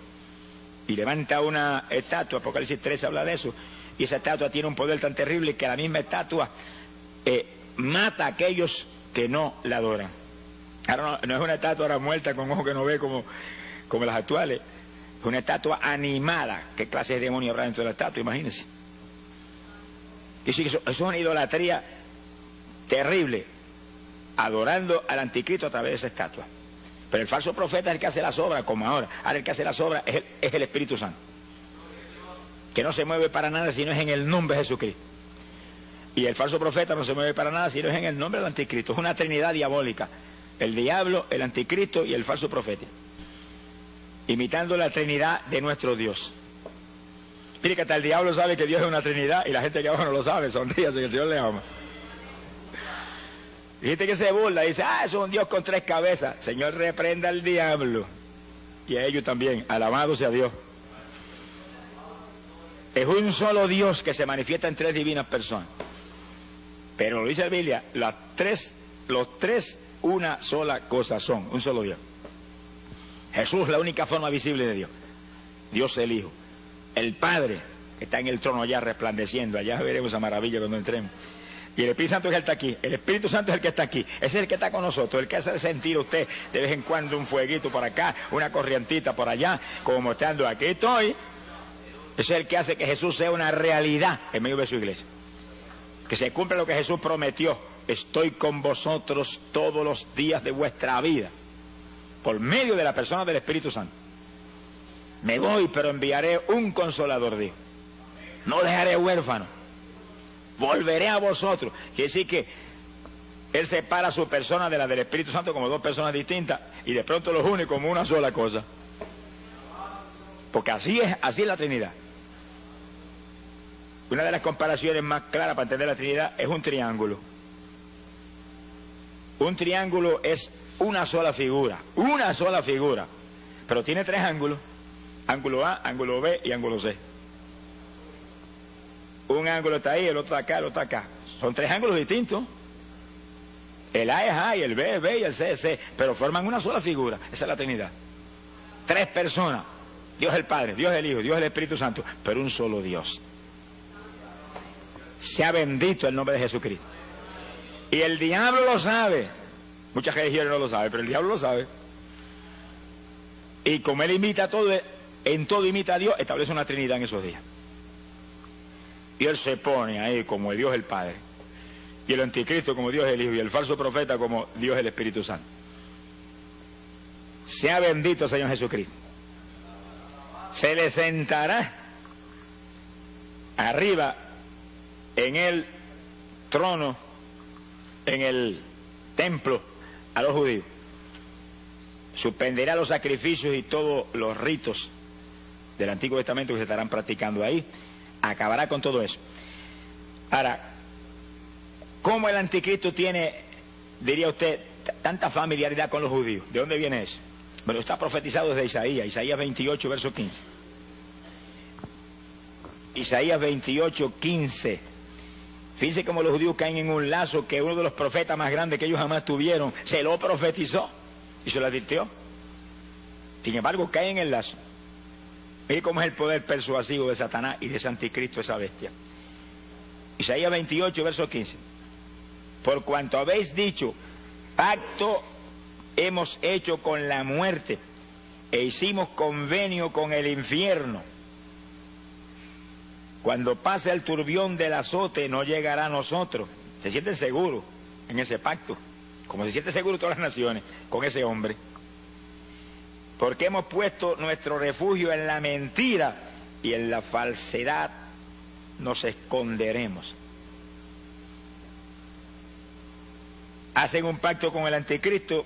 y levanta una estatua. Apocalipsis 13 habla de eso, y esa estatua tiene un poder tan terrible que la misma estatua mata a aquellos que no la adoran. Ahora no es una estatua ahora muerta con ojos que no ve como las actuales. Es una estatua animada. ¿Qué clase de demonio habrá dentro de la estatua? Imagínense. Dice que eso es una idolatría terrible, adorando al anticristo a través de esa estatua. Pero el falso profeta es el que hace las obras, como ahora. Ahora el que hace las obras es el Espíritu Santo, que no se mueve para nada si no es en el nombre de Jesucristo. Y el falso profeta no se mueve para nada si no es en el nombre del anticristo. Es una trinidad diabólica: el diablo, el anticristo y el falso profeta, imitando la trinidad de nuestro Dios. Mire que hasta el diablo sabe que Dios es una trinidad y la gente que abajo no lo sabe. Sonríase que el Señor le ama. Y gente que se burla y dice: eso es un Dios con 3 cabezas. Señor, reprenda al diablo y a ellos también. Alabado sea Dios. Es un solo Dios que se manifiesta en 3 divinas personas. Pero lo dice la Biblia, los tres una sola cosa son, un solo Dios. Jesús, la única forma visible de Dios. Dios el Hijo. El Padre, que está en el trono allá resplandeciendo. Allá veremos esa maravilla cuando entremos. Y el Espíritu Santo es el que está aquí. El Espíritu Santo es el que está aquí. Ese es el que está con nosotros. El que hace sentir a usted de vez en cuando un fueguito por acá, una corrientita por allá, como mostrando: aquí estoy. Ese es el que hace que Jesús sea una realidad en medio de su iglesia. Que se cumpla lo que Jesús prometió: estoy con vosotros todos los días de vuestra vida, por medio de la persona del Espíritu Santo. Me voy, pero enviaré un consolador, dijo. No dejaré huérfano. Volveré a vosotros. Quiere decir que Él separa su persona de la del Espíritu Santo como 2 personas distintas, y de pronto los une como una sola cosa. Porque así es la Trinidad. Una de las comparaciones más claras para entender la Trinidad es un triángulo. Un triángulo es una sola figura, pero tiene 3 ángulos: ángulo A, ángulo B y ángulo C. Un ángulo está ahí, el otro acá, el otro acá. Son 3 ángulos distintos. El A es A, y el B es B, y el C es C, pero forman una sola figura. Esa es la Trinidad. 3 personas: Dios el Padre, Dios el Hijo, Dios el Espíritu Santo, pero un solo Dios. Sea bendito el nombre de Jesucristo. Y el diablo lo sabe. Muchas religiones no lo saben, pero el diablo lo sabe. Y como él imita a todo, en todo imita a Dios, establece una Trinidad en esos días. Y él se pone ahí como el Dios el Padre, y el anticristo como Dios el Hijo, y el falso profeta como Dios el Espíritu Santo. Sea bendito Señor Jesucristo. Se le sentará arriba en el trono, en el templo, a los judíos. Suspenderá los sacrificios y todos los ritos del Antiguo Testamento que se estarán practicando ahí. Acabará con todo eso. Ahora, ¿cómo el anticristo tiene, diría usted, tanta familiaridad con los judíos? ¿De dónde viene eso? Bueno, está profetizado desde Isaías 28, verso 15. Isaías 28, 15. Fíjense cómo los judíos caen en un lazo que uno de los profetas más grandes que ellos jamás tuvieron se lo profetizó y se lo advirtió. Sin embargo, caen en el lazo. Mire cómo es el poder persuasivo de Satanás y de ese anticristo, esa bestia. Isaías 28, verso 15. Por cuanto habéis dicho, pacto hemos hecho con la muerte e hicimos convenio con el infierno. Cuando pase el turbión del azote no llegará a nosotros. Se sienten seguros en ese pacto, como se sienten seguros todas las naciones con ese hombre. Porque hemos puesto nuestro refugio en la mentira y en la falsedad nos esconderemos. Hacen un pacto con el anticristo,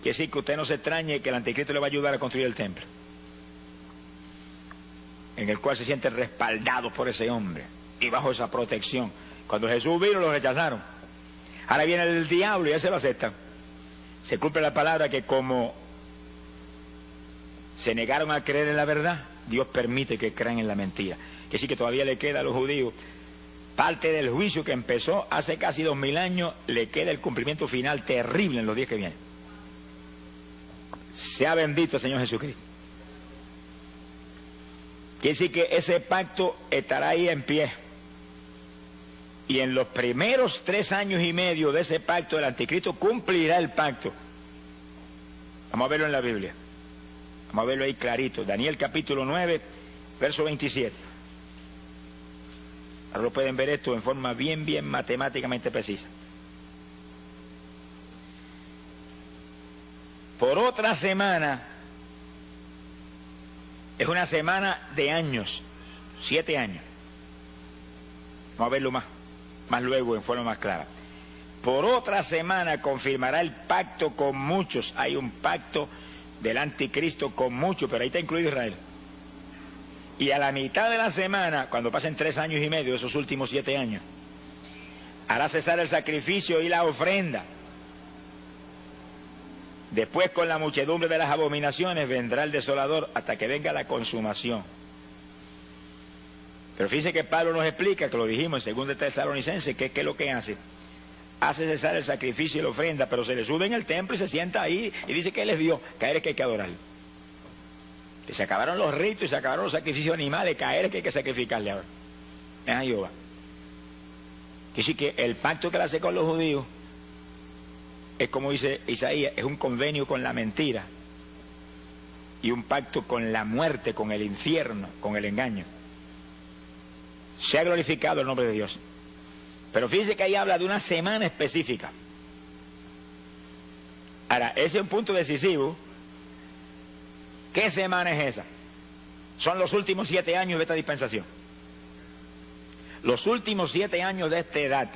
que sí, que usted no se extrañe que el anticristo le va a ayudar a construir el templo, en el cual se sienten respaldados por ese hombre y bajo esa protección. Cuando Jesús vino lo rechazaron. Ahora viene el diablo y ese lo acepta. Se cumple la palabra que como se negaron a creer en la verdad, Dios permite que crean en la mentira. Que sí, que todavía le queda a los judíos parte del juicio que empezó hace casi 2000 años, le queda el cumplimiento final terrible en los días que vienen. Sea bendito el Señor Jesucristo. Quiere decir que ese pacto estará ahí en pie. Y en los primeros 3 años y medio de ese pacto, el anticristo cumplirá el pacto. Vamos a verlo en la Biblia. Vamos a verlo ahí clarito. Daniel capítulo 9, verso 27. Ahora lo pueden ver esto en forma bien matemáticamente precisa. Por otra semana, es una semana de años, 7 años. Vamos a verlo más luego en forma más clara. Por otra semana confirmará el pacto con muchos. Hay un pacto del anticristo con muchos, pero ahí está incluido Israel. Y a la mitad de la semana, cuando pasen 3 años y medio, esos últimos 7 años, hará cesar el sacrificio y la ofrenda. Después, con la muchedumbre de las abominaciones, vendrá el desolador hasta que venga la consumación. Pero fíjense que Pablo nos explica, que lo dijimos en 2 Tesalonicenses, que es lo que hace. Hace cesar el sacrificio y la ofrenda, pero se le sube en el templo y se sienta ahí y dice que él es Dios, caer es que hay que adorarlo. Que se acabaron los ritos y se acabaron los sacrificios animales, caer es que hay que sacrificarle ahora. Es a Jehová. Que sí, que el pacto que él hace con los judíos es, como dice Isaías, es un convenio con la mentira y un pacto con la muerte, con el infierno, con el engaño. Se ha glorificado el nombre de Dios. Pero fíjense que ahí habla de una semana específica. Ahora, ese es un punto decisivo. ¿Qué semana es esa? Son los últimos 7 años de esta dispensación. Los últimos 7 años de esta edad.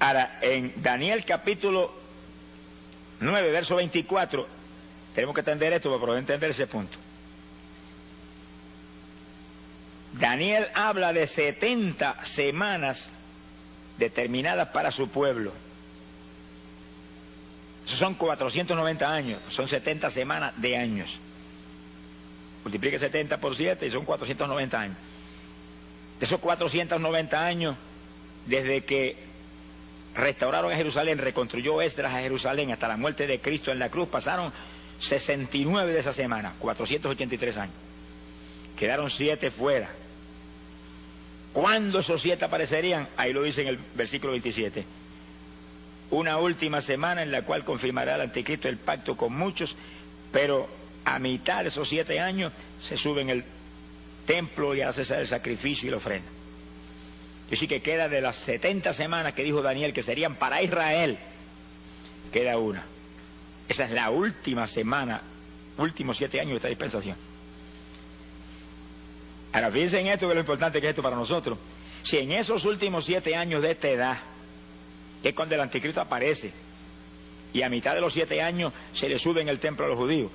Ahora, en Daniel capítulo 9, verso 24, tenemos que entender esto para poder entender ese punto. Daniel habla de 70 semanas determinadas para su pueblo. Esos son 490 años, son 70 semanas de años. Multiplique 70 por 7 y son 490 años. De esos 490 años, desde que restauraron a Jerusalén, reconstruyó Esdras a Jerusalén hasta la muerte de Cristo en la cruz, pasaron 69 de esa semana, 483 años. Quedaron 7 fuera. ¿Cuándo esos 7 aparecerían? Ahí lo dice en el versículo 27. Una última semana en la cual confirmará el anticristo el pacto con muchos, pero a mitad de esos 7 años se sube en el templo y hace cesar el sacrificio y la ofrenda. Y sí que queda de las 70 semanas que dijo Daniel que serían para Israel, queda una. Esa es la última semana, últimos 7 años de esta dispensación. Ahora fíjense en esto, que es lo importante que es esto para nosotros. Si en esos últimos 7 años de esta edad, que es cuando el anticristo aparece, y a mitad de los 7 años se le sube en el templo a los judíos,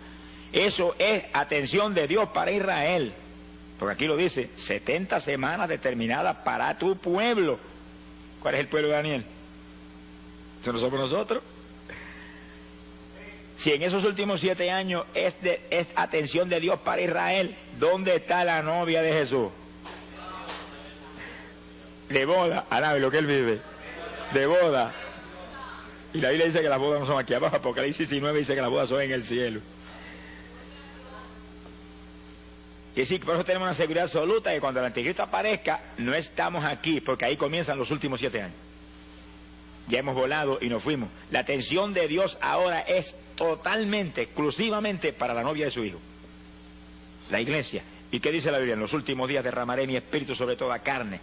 eso es atención de Dios para Israel. Porque aquí lo dice, 70 semanas determinadas para tu pueblo. ¿Cuál es el pueblo de Daniel? ¿Eso no somos nosotros? Si en esos últimos 7 años es atención de Dios para Israel, ¿dónde está la novia de Jesús? De boda, alabe lo que él vive, de boda. Y la Biblia dice que las bodas no son aquí abajo, porque la 19 dice que las bodas son en el cielo. Y sí, por eso tenemos una seguridad absoluta de que cuando el anticristo aparezca, no estamos aquí, porque ahí comienzan los últimos 7 años. Ya hemos volado y nos fuimos. La atención de Dios ahora es totalmente, exclusivamente para la novia de su Hijo, la iglesia. ¿Y qué dice la Biblia? En los últimos días derramaré mi espíritu sobre toda carne.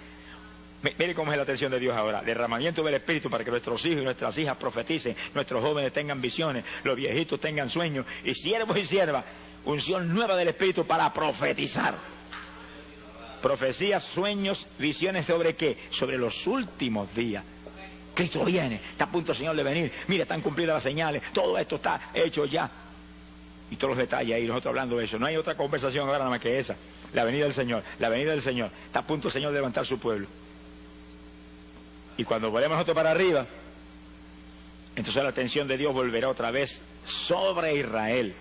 Mire cómo es la atención de Dios ahora. Derramamiento del espíritu para que nuestros hijos y nuestras hijas profeticen, nuestros jóvenes tengan visiones, los viejitos tengan sueños, y siervos y siervas, unción nueva del espíritu para profetizar. Profecías, sueños, visiones, ¿sobre qué? Sobre los últimos días. Cristo viene, está a punto el Señor de venir, mira, están cumplidas las señales, todo esto está hecho ya. Y todos los detalles ahí, nosotros hablando de eso. No hay otra conversación ahora nada más que esa. La venida del Señor, la venida del Señor. Está a punto el Señor de levantar su pueblo. Y cuando volvemos nosotros para arriba, entonces la atención de Dios volverá otra vez sobre Israel.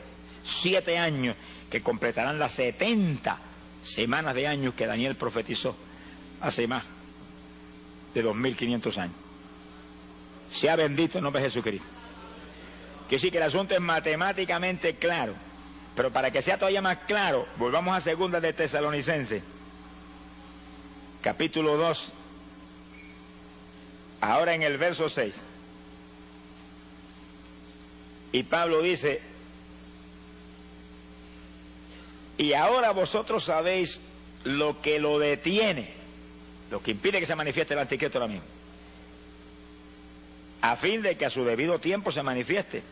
7 años que completarán las 70 semanas de años que Daniel profetizó hace más de 2500 años. Sea bendito el nombre de Jesucristo. Que sí, que el asunto es matemáticamente claro, pero para que sea todavía más claro, volvamos a segunda de Tesalonicenses, capítulo 2, ahora en el verso 6. Y Pablo dice: y ahora vosotros sabéis lo que lo detiene, lo que impide que se manifieste el anticristo ahora mismo, a fin de que a su debido tiempo se manifieste,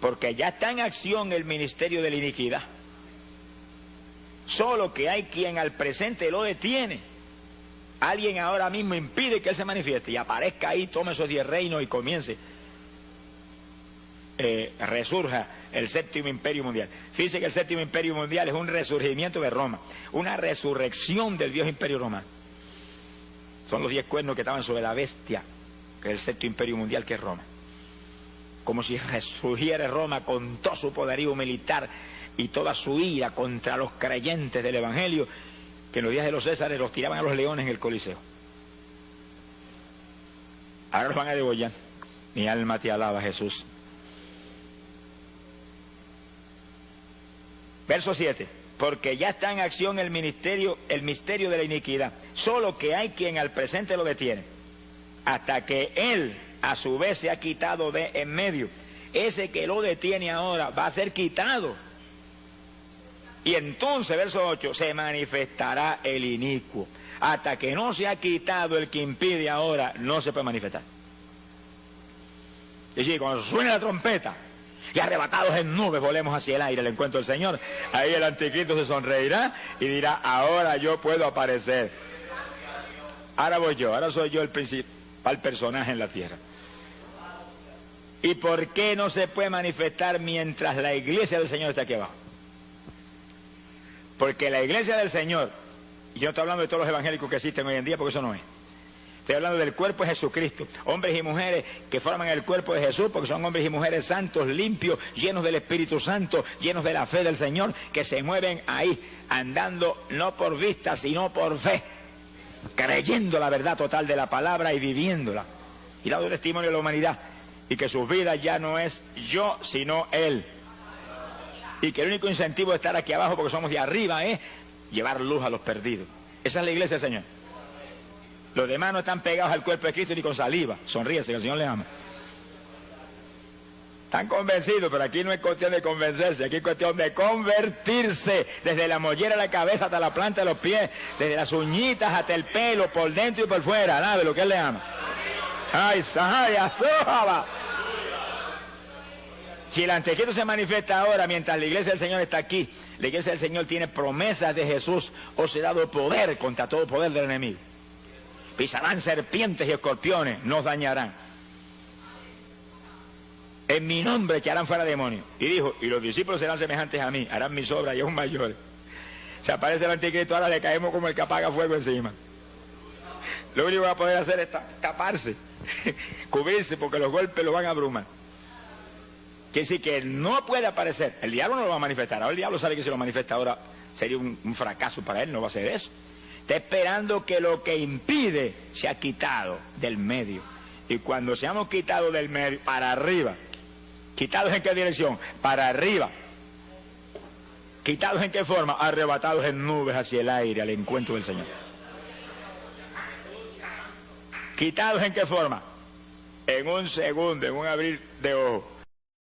porque ya está en acción el ministerio de la iniquidad, solo que hay quien al presente lo detiene. Alguien ahora mismo impide que él se manifieste y aparezca ahí, tome esos 10 reinos y comience, resurja el séptimo imperio mundial. Fíjense que el séptimo imperio mundial es un resurgimiento de Roma, una resurrección del viejo imperio romano. Son los 10 cuernos que estaban sobre la bestia, que es el séptimo imperio mundial, que es Roma. Como si resurgiera Roma con todo su poderío militar y toda su ira contra los creyentes del Evangelio, que en los días de los Césares los tiraban a los leones en el Coliseo. Ahora los van a degollar. Mi alma te alaba, Jesús. Verso 7. Porque ya está en acción el misterio de la iniquidad, solo que hay quien al presente lo detiene, hasta que él a su vez se ha quitado de en medio. Ese que lo detiene ahora va a ser quitado. Y entonces, verso 8, se manifestará el inicuo. Hasta que no se ha quitado el que impide ahora, no se puede manifestar. Y si cuando suene la trompeta y arrebatados en nubes volemos hacia el aire, el encuentro del Señor, ahí el anticristo se sonreirá y dirá: ahora yo puedo aparecer. Ahora voy yo, ahora soy yo el principal personaje en la tierra. ¿Y por qué no se puede manifestar mientras la iglesia del Señor está aquí abajo? Porque la iglesia del Señor, y yo no estoy hablando de todos los evangélicos que existen hoy en día, porque eso no es. Estoy hablando del cuerpo de Jesucristo, hombres y mujeres que forman el cuerpo de Jesús, porque son hombres y mujeres santos, limpios, llenos del Espíritu Santo, llenos de la fe del Señor, que se mueven ahí, andando no por vista, sino por fe, creyendo la verdad total de la palabra y viviéndola, y dando testimonio de la humanidad, y que sus vidas ya no es yo, sino Él. Y que el único incentivo de estar aquí abajo, porque somos de arriba, es llevar luz a los perdidos. Esa es la iglesia del Señor. Los demás no están pegados al cuerpo de Cristo ni con saliva. Sonríese, que el Señor les ama. Están convencidos, pero aquí no es cuestión de convencerse, aquí es cuestión de convertirse, desde la mollera de la cabeza hasta la planta de los pies, desde las uñitas hasta el pelo, por dentro y por fuera, nada de lo que él le ama. ¡Ay, Sahaya, Sójaba! Si el anticristo se manifiesta ahora, mientras la iglesia del Señor está aquí, la iglesia del Señor tiene promesas de Jesús, os he dado poder contra todo poder del enemigo. Pisarán serpientes y escorpiones, nos dañarán. En mi nombre echarán fuera demonios. Y dijo, y los discípulos serán semejantes a mí, harán mis obras y aún mayores. Se aparece el anticristo, ahora le caemos como el que apaga fuego encima. Lo único que va a poder hacer es taparse, cubrirse, porque los golpes lo van a abrumar. Quiere decir que no puede aparecer. El diablo no lo va a manifestar. Ahora el diablo sabe que si lo manifiesta ahora sería un fracaso para él, no va a hacer eso. Está esperando que lo que impide sea quitado del medio. Y cuando seamos quitados del medio, para arriba. ¿Quitados en qué dirección? Para arriba. ¿Quitados en qué forma? Arrebatados en nubes hacia el aire, al encuentro del Señor. ¿Quitados en qué forma? En un segundo, en un abrir de ojos.